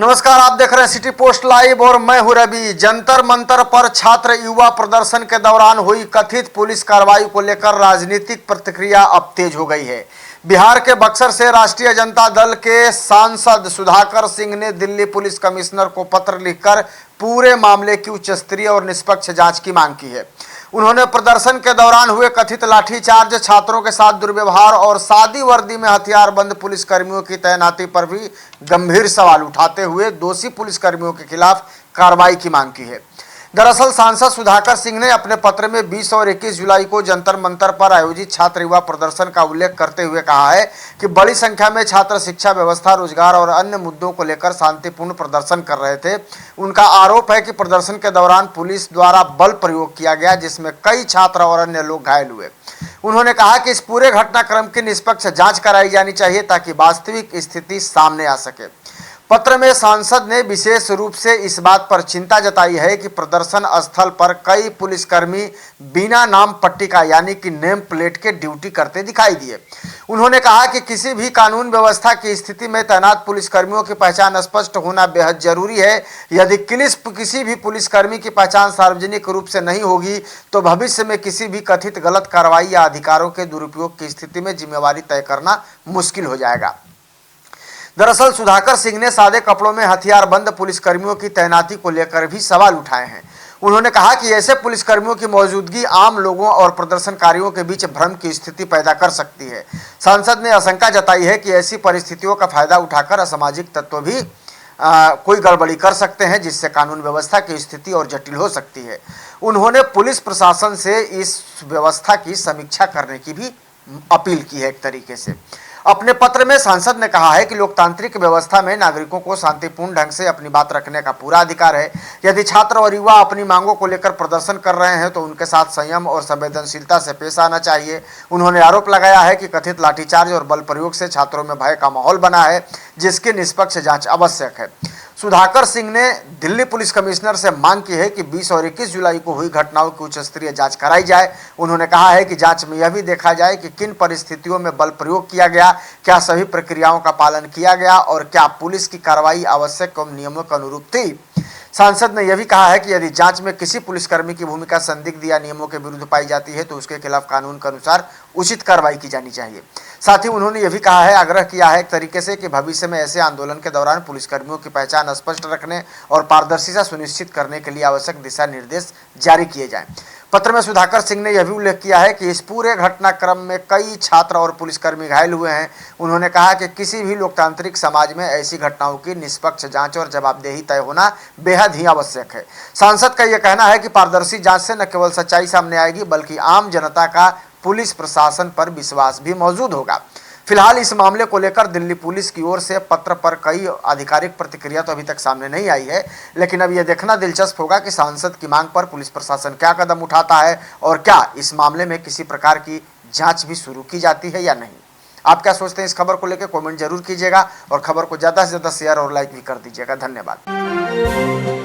नमस्कार, आप देख रहे हैं सिटी पोस्ट लाइव और मैं हूं रवि। जंतर मंतर पर छात्र युवा प्रदर्शन के दौरान हुई कथित पुलिस कार्रवाई को लेकर राजनीतिक प्रतिक्रिया अब तेज हो गई है। बिहार के बक्सर से राष्ट्रीय जनता दल के सांसद सुधाकर सिंह ने दिल्ली पुलिस कमिश्नर को पत्र लिखकर पूरे मामले की उच्च स्तरीय और निष्पक्ष जांच की मांग की है। उन्होंने प्रदर्शन के दौरान हुए कथित लाठीचार्ज, छात्रों के साथ दुर्व्यवहार और सादी वर्दी में हथियारबंद पुलिसकर्मियों की तैनाती पर भी गंभीर सवाल उठाते हुए दोषी पुलिसकर्मियों के खिलाफ कार्रवाई की मांग की है। दरअसल सांसद सुधाकर सिंह ने अपने पत्र में 20 और 21 जुलाई को जंतर मंतर पर आयोजित छात्र युवा प्रदर्शन का उल्लेख करते हुए कहा है कि बड़ी संख्या में छात्र शिक्षा व्यवस्था, रोजगार और अन्य मुद्दों को लेकर शांतिपूर्ण प्रदर्शन कर रहे थे। उनका आरोप है कि प्रदर्शन के दौरान पुलिस द्वारा बल प्रयोग किया गया, जिसमें कई छात्र और अन्य लोग घायल हुए। उन्होंने कहा कि इस पूरे घटनाक्रम की निष्पक्ष जांच कराई जानी चाहिए ताकि वास्तविक स्थिति सामने आ सके। पत्र में सांसद ने विशेष रूप से इस बात पर चिंता जताई है कि प्रदर्शन स्थल पर कई पुलिसकर्मी बिना नाम पट्टी का यानी कि नेम प्लेट के ड्यूटी करते दिखाई दिए। उन्होंने कहा कि किसी भी कानून व्यवस्था की स्थिति में तैनात पुलिसकर्मियों की पहचान स्पष्ट होना बेहद जरूरी है। यदि किसी भी पुलिसकर्मी की पहचान सार्वजनिक रूप से नहीं होगी तो भविष्य में किसी भी कथित गलत कार्रवाई या अधिकारों के दुरुपयोग की स्थिति में जिम्मेवारी तय करना मुश्किल हो जाएगा। दरअसल सुधाकर सिंह ने सादे कपड़ों में हथियारबंद पुलिसकर्मियों की तैनाती को लेकर भी सवाल उठाए हैं। उन्होंने कहा कि ऐसे पुलिसकर्मियों की मौजूदगी आम लोगों और प्रदर्शनकारियों के बीच भ्रम की स्थिति पैदा कर सकती है। सांसद ने आशंका जताई है कि ऐसी परिस्थितियों का फायदा उठाकर असामाजिक तत्व भी कोई गड़बड़ी कर सकते हैं, जिससे कानून व्यवस्था की स्थिति और जटिल हो सकती है। उन्होंने पुलिस प्रशासन से इस व्यवस्था की समीक्षा करने की भी अपील की है। एक तरीके से अपने पत्र में सांसद ने कहा है कि लोकतांत्रिक व्यवस्था में नागरिकों को शांतिपूर्ण ढंग से अपनी बात रखने का पूरा अधिकार है। यदि छात्र और युवा अपनी मांगों को लेकर प्रदर्शन कर रहे हैं तो उनके साथ संयम और संवेदनशीलता से पेश आना चाहिए। उन्होंने आरोप लगाया है कि कथित लाठीचार्ज और बल प्रयोग से छात्रों में भय का माहौल बना है, जिसकी निष्पक्ष जांच आवश्यक है। सुधाकर सिंह ने दिल्ली पुलिस कमिश्नर से मांग की है कि 20 और 21 जुलाई को हुई घटनाओं की उच्च स्तरीय जांच कराई जाए। उन्होंने कहा है कि जांच में यह भी देखा जाए कि किन परिस्थितियों में बल प्रयोग किया गया, क्या सभी प्रक्रियाओं का पालन किया गया और क्या पुलिस की कार्रवाई आवश्यक एवं नियमों के अनुरूप थी। सांसद ने यह भी कहा है कि यदि जांच में किसी पुलिसकर्मी की भूमिका संदिग्ध या नियमों के विरुद्ध पाई जाती है तो उसके खिलाफ कानून के अनुसार उचित कार्रवाई की जानी चाहिए। साथ ही उन्होंने यह भी कहा है, आग्रह किया है एक तरीके से कि भविष्य में ऐसे आंदोलन के दौरान पुलिसकर्मियों की पहचान स्पष्ट रखने और पारदर्शिता सुनिश्चित करने के लिए आवश्यक दिशा निर्देश जारी किए जाएं। पत्र में सुधाकर सिंह ने यह भी उल्लेख किया है कि इस पूरे घटनाक्रम में कई छात्र और पुलिसकर्मी घायल हुए हैं। उन्होंने कहा कि किसी भी लोकतांत्रिक समाज में ऐसी घटनाओं की निष्पक्ष जांच और जवाबदेही तय होना बेहद ही आवश्यक है। सांसद का यह कहना है कि पारदर्शी जांच से न केवल सच्चाई सामने आएगी बल्कि आम जनता का पुलिस प्रशासन पर विश्वास भी मौजूद होगा। फिलहाल इस मामले को लेकर दिल्ली पुलिस की ओर से पत्र पर कई आधिकारिक प्रतिक्रिया तो अभी तक सामने नहीं आई है, लेकिन अब यह देखना दिलचस्प होगा कि सांसद की मांग पर पुलिस प्रशासन क्या कदम उठाता है और क्या इस मामले में किसी प्रकार की जांच भी शुरू की जाती है या नहीं। आप क्या सोचते हैं इस खबर को लेकर कमेंट जरूर कीजिएगा और खबर को ज़्यादा से ज़्यादा शेयर और लाइक भी कर दीजिएगा। धन्यवाद।